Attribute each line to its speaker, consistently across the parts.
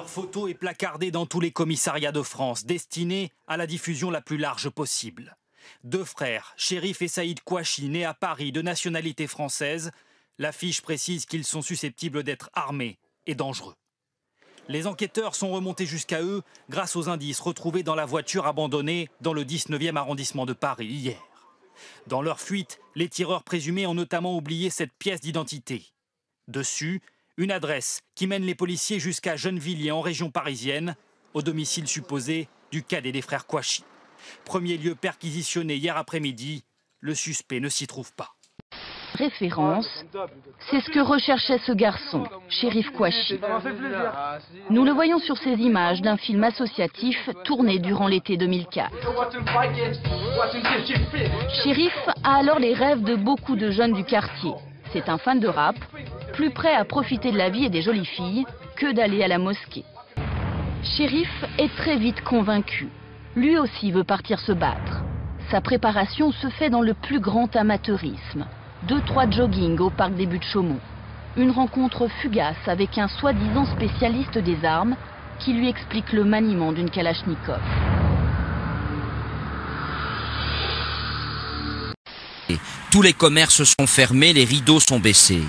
Speaker 1: Leur photo est placardée dans tous les commissariats de France, destinée à la diffusion la plus large possible. Deux frères, Chérif et Saïd Kouachi, nés à Paris de nationalité française, l'affiche précise qu'ils sont susceptibles d'être armés et dangereux. Les enquêteurs sont remontés jusqu'à eux grâce aux indices retrouvés dans la voiture abandonnée dans le 19e arrondissement de Paris hier. Dans leur fuite, les tireurs présumés ont notamment oublié cette pièce d'identité. Dessus, une adresse qui mène les policiers jusqu'à Gennevilliers en région parisienne, au domicile supposé du cadet des frères Kouachi. Premier lieu perquisitionné hier après-midi, le suspect ne s'y trouve pas.
Speaker 2: Référence, c'est ce que recherchait ce garçon, Chérif Kouachi. Nous le voyons sur ces images d'un film associatif tourné durant l'été 2004. Chérif a alors les rêves de beaucoup de jeunes du quartier. C'est un fan de rap, plus prêt à profiter de la vie et des jolies filles que d'aller à la mosquée. Chérif est très vite convaincu. Lui aussi veut partir se battre. Sa préparation se fait dans le plus grand amateurisme. 2-3 jogging au parc des Buttes-Chaumont. Une rencontre fugace avec un soi-disant spécialiste des armes qui lui explique le maniement d'une Kalachnikov.
Speaker 3: Tous les commerces sont fermés, les rideaux sont baissés.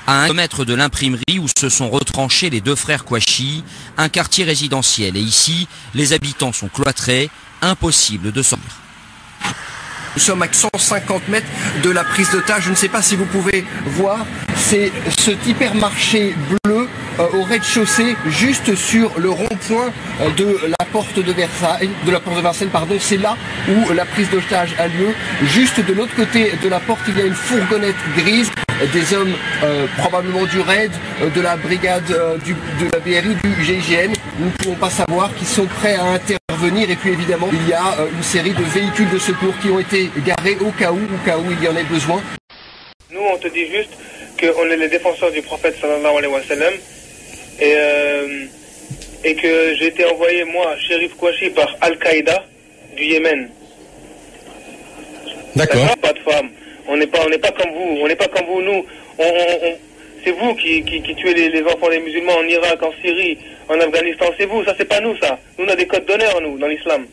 Speaker 3: À 1 kilomètre de l'imprimerie où se sont retranchés les deux frères Kouachi, un quartier résidentiel. Et ici, les habitants sont cloîtrés, impossible de sortir.
Speaker 4: Nous sommes à 150 mètres de la prise d'otage. Je ne sais pas si vous pouvez voir, c'est cet hypermarché bleu au rez-de-chaussée, juste sur le rond-point de la porte de Versailles, pardon. C'est là où la prise d'otage a lieu. Juste de l'autre côté de la porte, il y a une fourgonnette grise. Des hommes probablement du RAID, de la brigade de la BRI, du GIGN, nous ne pouvons pas savoir, qui sont prêts à intervenir. Et puis évidemment, il y a une série de véhicules de secours qui ont été garés au cas où il y en ait besoin.
Speaker 5: Nous, on te dit juste qu'on est les défenseurs du prophète sallallahu alayhi wa sallam et que j'ai été envoyé, moi, Chérif Kouachi, par Al-Qaïda du Yémen.
Speaker 6: D'accord.
Speaker 5: Pas de femmes. On n'est pas comme vous, nous, c'est vous qui tuez les enfants des musulmans en Irak, en Syrie, en Afghanistan, c'est vous, ça c'est pas nous ça. Nous on a des codes d'honneur, nous, dans l'islam.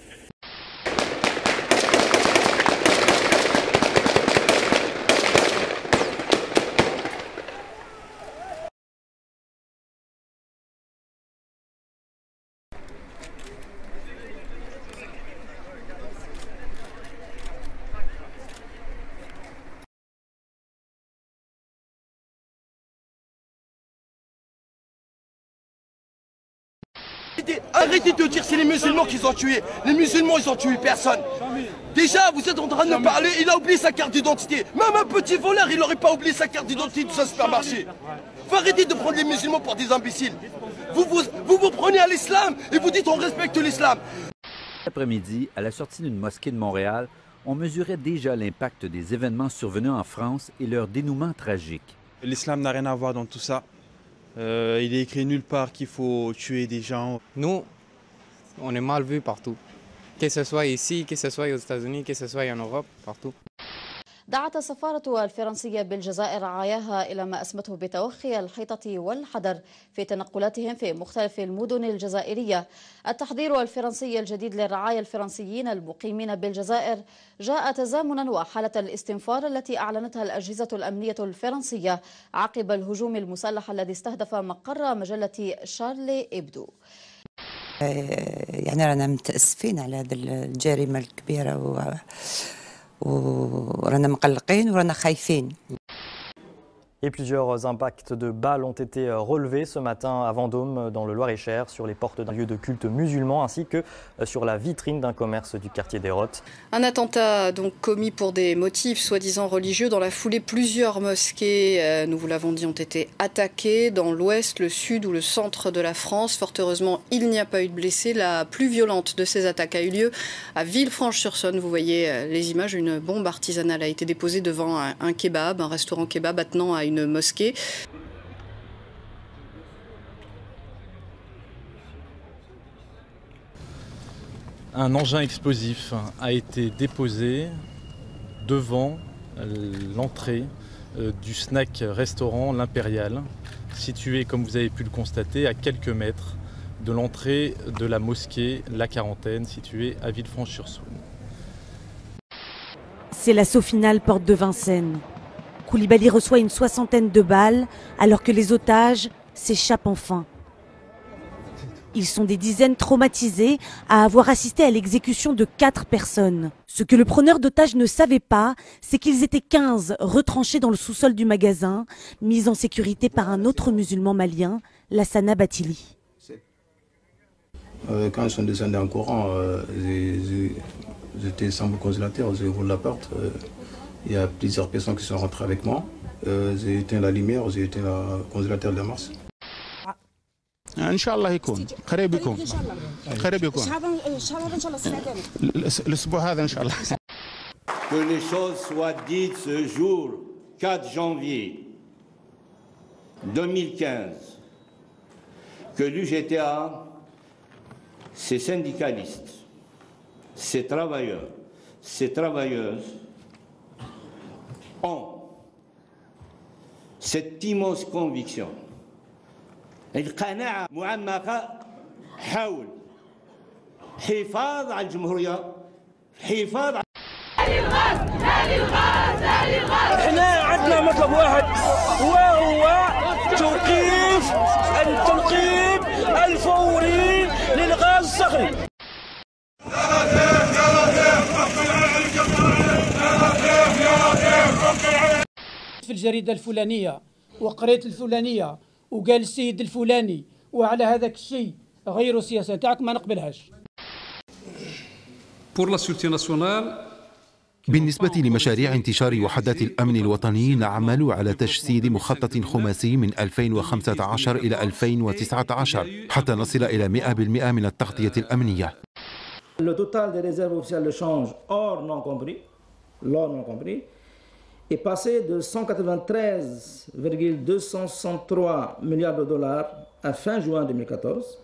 Speaker 7: Arrêtez de dire c'est les musulmans qui ont tué. Les musulmans, ils ont tué personne. Déjà, vous êtes en train de parler, il a oublié sa carte d'identité. Même un petit voleur, il n'aurait pas oublié sa carte d'identité de ce supermarché. Faut arrêter de prendre les musulmans pour des imbéciles. Vous prenez à l'islam et vous dites on respecte l'islam.
Speaker 8: Cet après-midi, à la sortie d'une mosquée de Montréal, on mesurait déjà l'impact des événements survenus en France et leur dénouement tragique.
Speaker 6: L'islam n'a rien à voir dans tout ça. Il est écrit nulle part qu'il faut tuer des gens.
Speaker 9: Nous, on est mal vus partout. Que ce soit ici, que ce soit aux États-Unis, que ce soit en Europe, partout.
Speaker 10: دعت السفارة الفرنسية بالجزائر رعاياها إلى ما أسمته بتوخي الحيطة والحذر في تنقلاتهم في مختلف المدن الجزائرية. التحذير الفرنسي الجديد للرعايا الفرنسيين المقيمين بالجزائر جاء تزامنا وحالة الاستنفار التي أعلنتها الأجهزة الأمنية الفرنسية عقب الهجوم المسلح الذي استهدف مقر مجلة شارلي إبدو.
Speaker 11: يعني رانا متأسفين على هذه الجريمة الكبيرة ورانا مقلقين ورانا خايفين.
Speaker 12: Et plusieurs impacts de balles ont été relevés ce matin à Vendôme, dans le Loir-et-Cher, sur les portes d'un lieu de culte musulman ainsi que sur la vitrine d'un commerce du quartier des Rottes.
Speaker 13: Un attentat donc commis pour des motifs soi-disant religieux. Dans la foulée, plusieurs mosquées, nous vous l'avons dit, ont été attaquées dans l'ouest, le sud ou le centre de la France. Fort heureusement, il n'y a pas eu de blessés. La plus violente de ces attaques a eu lieu à Villefranche-sur-Saône. Vous voyez les images, une bombe artisanale a été déposée devant un kebab, un restaurant kebab attenant à une mosquée.
Speaker 14: Un engin explosif a été déposé devant l'entrée du snack restaurant L'Impérial, situé, comme vous avez pu le constater, à quelques mètres de l'entrée de la mosquée La Quarantaine située à Villefranche-sur-Saône.
Speaker 15: C'est l'assaut final porte de Vincennes. Koulibaly reçoit une 60aine de balles alors que les otages s'échappent enfin. Ils sont des dizaines traumatisés à avoir assisté à l'exécution de 4 personnes. Ce que le preneur d'otages ne savait pas, c'est qu'ils étaient 15 retranchés dans le sous-sol du magasin, mis en sécurité par un autre musulman malien, Lassana Batili.
Speaker 16: Quand ils sont descendus en courant, j'étais sans mon congélateur, j'ai ouvert la porte. Il y a plusieurs personnes qui sont rentrées avec moi. J'ai éteint la lumière, j'ai éteint le congélateur de la Mars.
Speaker 17: ان شاء الله يكون قريب يكون قريب يكون الاسبوع هذا ان شاء الله.
Speaker 18: Que les choses soient dites ce jour 4 janvier 2015 que l'UGTA, ses syndicalistes, ses travailleurs, ses travailleuses ont cette immense conviction. القناعة معمقة حول حفاظ على الجمهورية حفاظ على
Speaker 19: احنا عندنا مطلب واحد وهو توقيف التنقيب الفوري للغاز الصخري.
Speaker 20: في الجريدة الفلانية وقريت الفلانية وقال السيد الفلاني وعلى هذاك الشيء غيروا السياسة تاعك ما نقبلهاش.
Speaker 21: بالنسبة لمشاريع انتشار وحدات الأمن الوطني نعمل على تجسيد مخطط خماسي من 2015 إلى 2019 حتى نصل إلى 100% من التغطية الأمنية.
Speaker 22: Le total des réserves officielles de change hors non compris, est passé de 193,263 milliards de dollars à fin juin 2014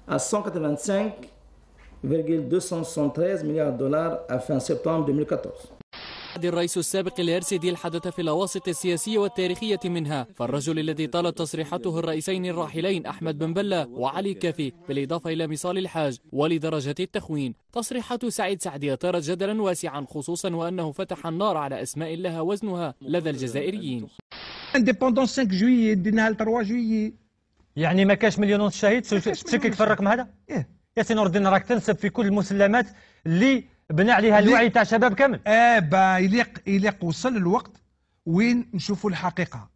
Speaker 22: à 185,273 milliards de dollars à fin septembre 2014.
Speaker 23: الرئيس السابق الهرسدي الحدث في الأواسط السياسية والتاريخية منها، فالرجل الذي طالت تصريحاته الرئيسين الراحلين أحمد بن بلة وعلي كافي بالإضافة إلى مصال الحاج ولدرجة التخوين. تصريحات سعيد سعدي أثارت جدلا واسعا خصوصا وأنه فتح النار على أسماء لها وزنها لدى الجزائريين.
Speaker 24: انديبوندونس 5 جويي ديناها ل 3 جويي.
Speaker 25: يعني ما كاش مليون ونص شهيد تشكك في الرقم هذا؟ يا سي نور الدين راك تنسب في كل المسلمات اللي بنى عليها الوعي تاع شباب كامل.
Speaker 24: يليق وصل الوقت وين نشوفوا الحقيقه.